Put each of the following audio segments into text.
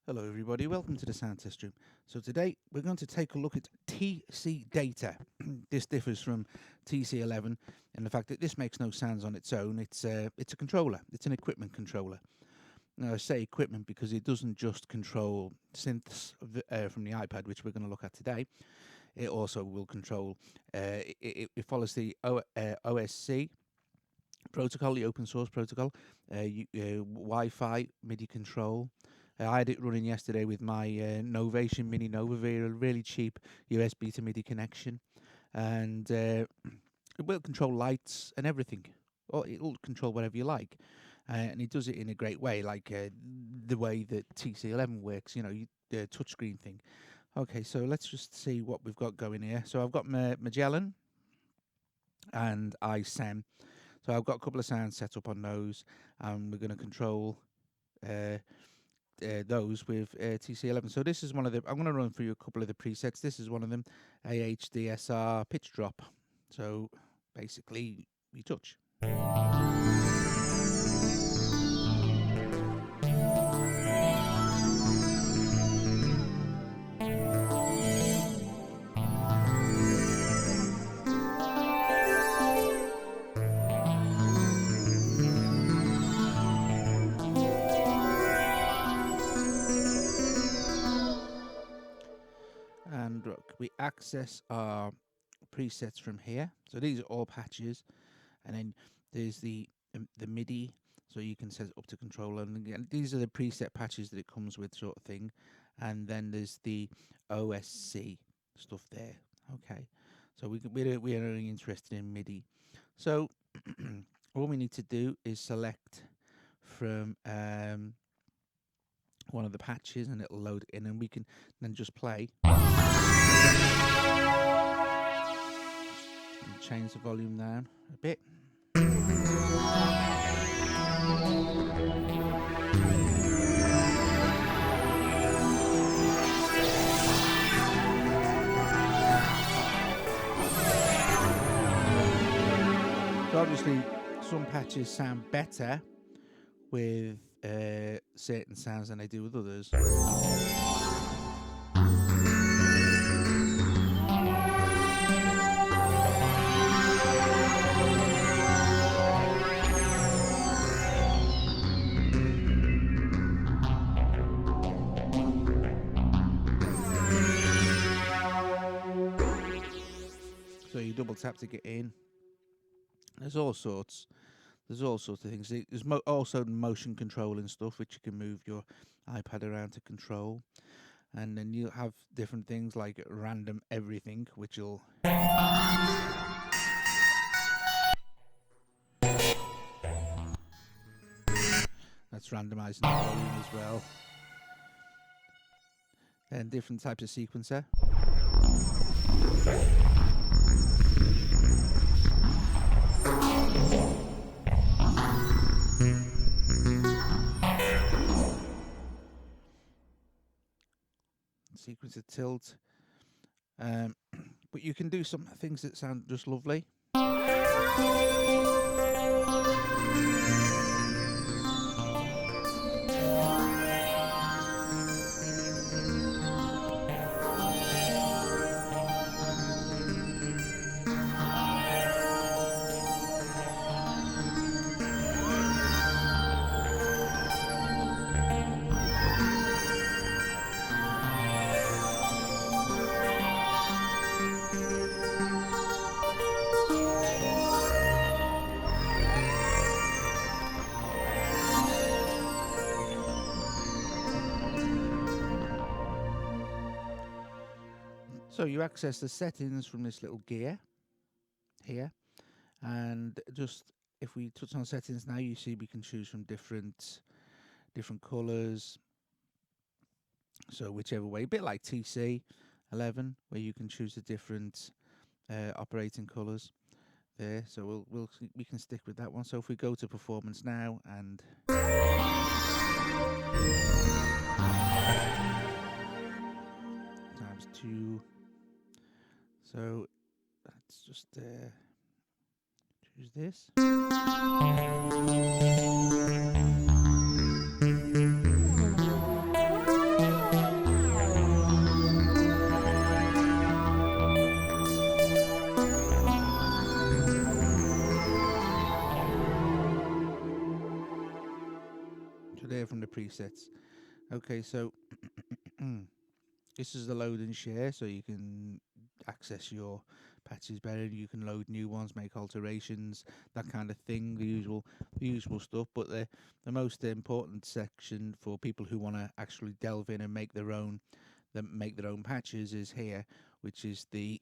Hello everybody, welcome to the Sound Test Room. So today we're going to take a look at TC data. This differs from TC11 in the fact that this makes no sounds on its own. It's a controller, it's an equipment controller. Now I say equipment because it doesn't just control synths from the iPad, which we're going to look at today. It also will control, it follows the OSC protocol, the open source protocol, Wi-Fi, MIDI control. I had it running yesterday with my Novation Mini Nova via a really cheap USB to MIDI connection, and it will control lights and everything, or it will control whatever you like, and it does it in a great way, like the way that TC11 works, you know, the touchscreen thing. Okay, so let's just see what we've got going here. So I've got Magellen and iSEM. So I've got a couple of sounds set up on those, and we're going to control those with TC11. So this is one of the, I'm going to run through a couple of the presets. This is one of them, AHDSR pitch drop. So basically, you touch. And look, we access our presets from here. So these are all patches, and then there's the MIDI, so you can set it up to controller. And again, these are the preset patches that it comes with, sort of thing. And then there's the OSC stuff there. Okay, so we're only interested in MIDI. So all we need to do is select from one of the patches, and it'll load it in, and we can then just play. Change the volume down a bit. So obviously some patches sound better with certain sounds than they do with others. So you double tap to get in. There's all sorts of things. There's also motion controlling stuff, which you can move your iPad around to control. And then you'll have different things like random everything, which will that's randomizing the volume as well. And different types of sequencer. Sequencer tilt. But you can do some things that sound just lovely. So you access the settings from this little gear here, and just if we touch on settings now, you see we can choose from different colors. So whichever way, a bit like TC11, where you can choose the different operating colors there. So we can stick with that one. So if we go to performance now and ×2. So let's just choose this. there from the presets. Okay, so this is the load and share, so you can access your patches better. You can load new ones, make alterations, that kind of thing. The usual stuff. But the most important section for people who want to actually delve in and make their own patches is here, which is the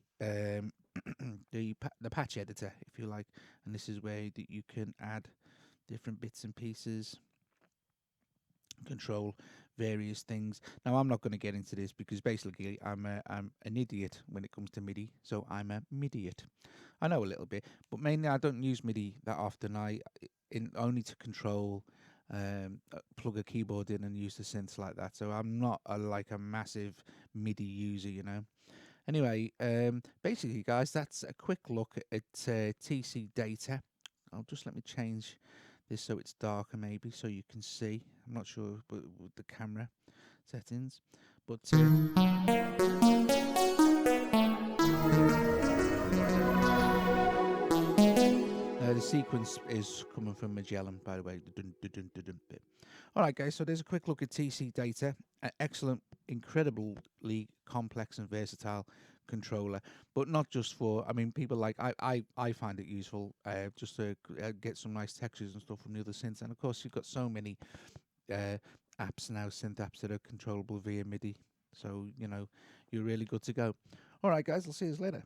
the patch editor, if you like. And this is where you can add different bits and pieces, control various things. Now I'm not going to get into this because basically I'm an idiot when it comes to MIDI, so I'm a MIDiot. I know a little bit, but mainly I don't use MIDI that often. Only to control, plug a keyboard in and use the synths like that. So I'm not like a massive MIDI user, you know. Anyway, basically, guys, that's a quick look at TC data. Let me change this so it's darker, maybe, so you can see. I'm not sure with the camera settings, but the sequence is coming from Magellen, by the way. All right, guys, so there's a quick look at TC data. Excellent, incredibly complex and versatile controller, but not just for, I mean, people like, I find it useful just to get some nice textures and stuff from the other synths. And of course, you've got so many apps now, synth apps that are controllable via MIDI. So, you know, you're really good to go. All right, guys, I'll see you later.